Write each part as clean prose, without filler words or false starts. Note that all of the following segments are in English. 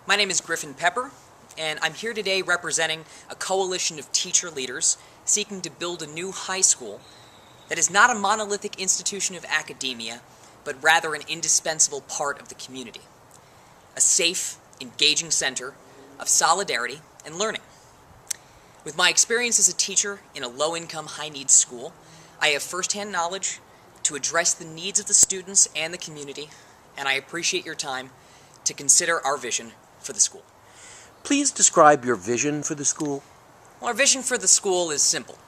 My name is Griffin Pepper, and I'm here today representing a coalition of teacher leaders seeking to build a new high school that is not a monolithic institution of academia, but rather an indispensable part of the community. A safe, engaging center of solidarity and learning. With my experience as a teacher in a low-income, high-needs school, I have firsthand knowledge to address the needs of the students and the community, and I appreciate your time to consider our vision for the school. Please describe your vision for the school. Well, our vision for the school is simple.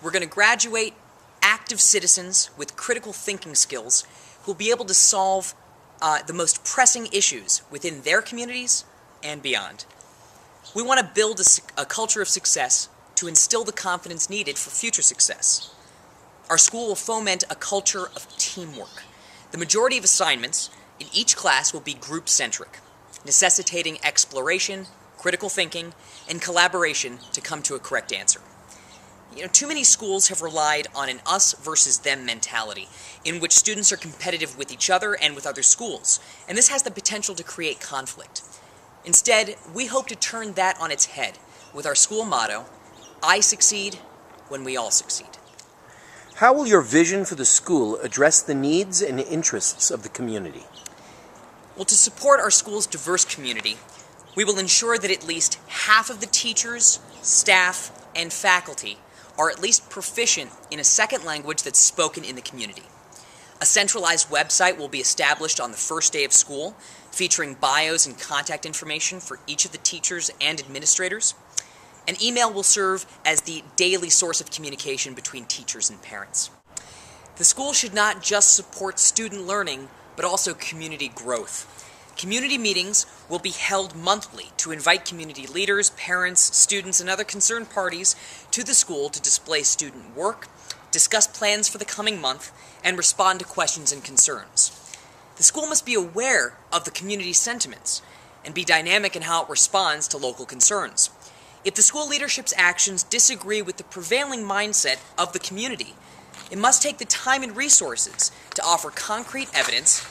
We're going to graduate active citizens with critical thinking skills who will be able to solve the most pressing issues within their communities and beyond. We want to build a culture of success to instill the confidence needed for future success. Our school will foment a culture of teamwork. The majority of assignments in each class will be group-centric, necessitating exploration, critical thinking, and collaboration to come to a correct answer. Too many schools have relied on an us versus them mentality, in which students are competitive with each other and with other schools, and this has the potential to create conflict. Instead, we hope to turn that on its head with our school motto, I succeed when we all succeed. How will your vision for the school address the needs and interests of the community? Well, to support our school's diverse community, we will ensure that at least half of the teachers, staff, and faculty are at least proficient in a second language that's spoken in the community. A centralized website will be established on the first day of school, featuring bios and contact information for each of the teachers and administrators. An email will serve as the daily source of communication between teachers and parents. The school should not just support student learning, but also community growth. Community meetings will be held monthly to invite community leaders, parents, students, and other concerned parties to the school to display student work, discuss plans for the coming month, and respond to questions and concerns. The school must be aware of the community sentiments and be dynamic in how it responds to local concerns. If the school leadership's actions disagree with the prevailing mindset of the community, it must take the time and resources to offer concrete evidence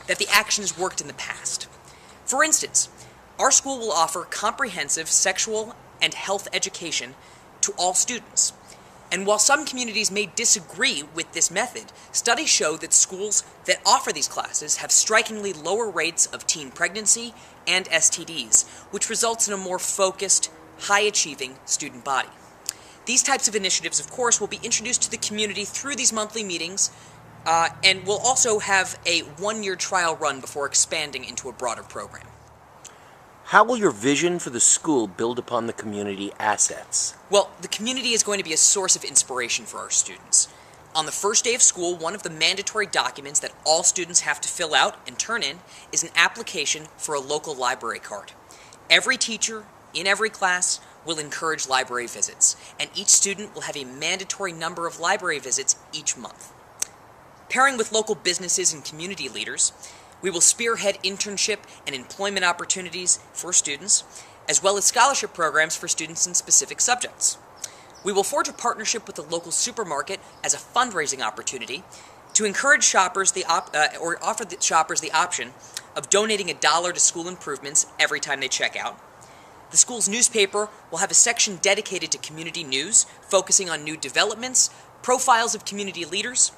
that the action has worked in the past. For instance, our school will offer comprehensive sexual and health education to all students. And while some communities may disagree with this method, studies show that schools that offer these classes have strikingly lower rates of teen pregnancy and STDs, which results in a more focused, high-achieving student body. These types of initiatives, of course, will be introduced to the community through these monthly meetings, and we'll also have a one-year trial run before expanding into a broader program. How will your vision for the school build upon the community assets? Well, the community is going to be a source of inspiration for our students. On the first day of school, one of the mandatory documents that all students have to fill out and turn in is an application for a local library card. Every teacher, in every class, will encourage library visits, and each student will have a mandatory number of library visits each month. Pairing with local businesses and community leaders, we will spearhead internship and employment opportunities for students, as well as scholarship programs for students in specific subjects. We will forge a partnership with the local supermarket as a fundraising opportunity to encourage shoppers offer the shoppers the option of donating $1 to school improvements every time they check out. The school's newspaper will have a section dedicated to community news, focusing on new developments, profiles of community leaders,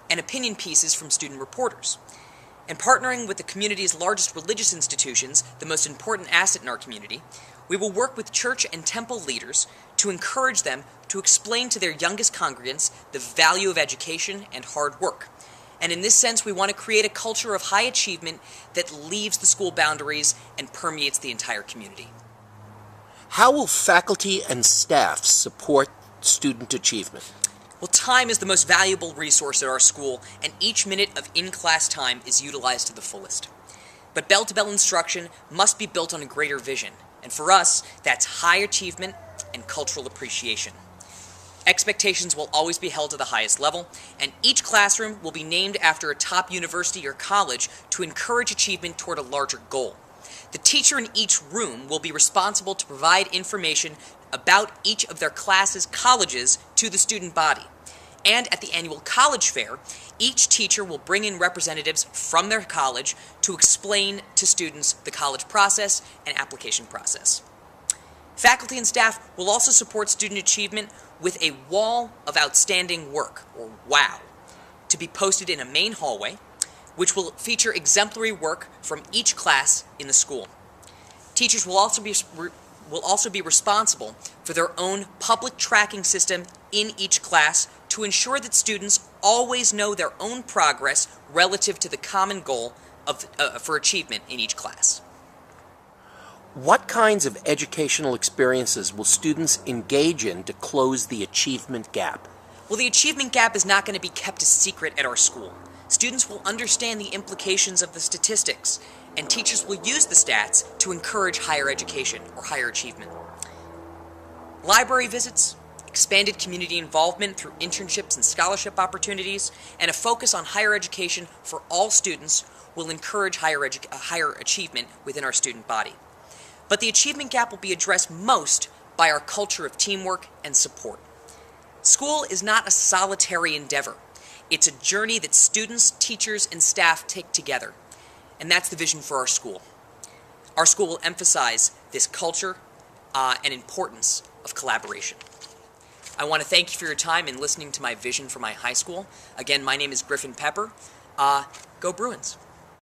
and opinion pieces from student reporters. And partnering with the community's largest religious institutions, the most important asset in our community, we will work with church and temple leaders to encourage them to explain to their youngest congregants the value of education and hard work. And in this sense, we want to create a culture of high achievement that leaves the school boundaries and permeates the entire community. How will faculty and staff support student achievement? Well, time is the most valuable resource at our school, and each minute of in-class time is utilized to the fullest. But bell-to-bell instruction must be built on a greater vision, and for us, that's high achievement and cultural appreciation. Expectations will always be held to the highest level, and each classroom will be named after a top university or college to encourage achievement toward a larger goal. The teacher in each room will be responsible to provide information about each of their classes' colleges to the student body. And at the annual college fair, each teacher will bring in representatives from their college to explain to students the college process and application process. Faculty and staff will also support student achievement with a Wall of Outstanding Work, or WOW, to be posted in a main hallway, which will feature exemplary work from each class in the school. Teachers will also be responsible for their own public tracking system in each class to ensure that students always know their own progress relative to the common goal for achievement in each class. What kinds of educational experiences will students engage in to close the achievement gap? Well, the achievement gap is not going to be kept a secret at our school. Students will understand the implications of the statistics, and teachers will use the stats to encourage higher education or higher achievement. Library visits, expanded community involvement through internships and scholarship opportunities, and a focus on higher education for all students will encourage higher achievement within our student body. But the achievement gap will be addressed most by our culture of teamwork and support. School is not a solitary endeavor. It's a journey that students, teachers, and staff take together. And that's the vision for our school. Our school will emphasize this culture and importance of collaboration. I want to thank you for your time in listening to my vision for my high school. Again, my name is Griffin Pepper. Go Bruins!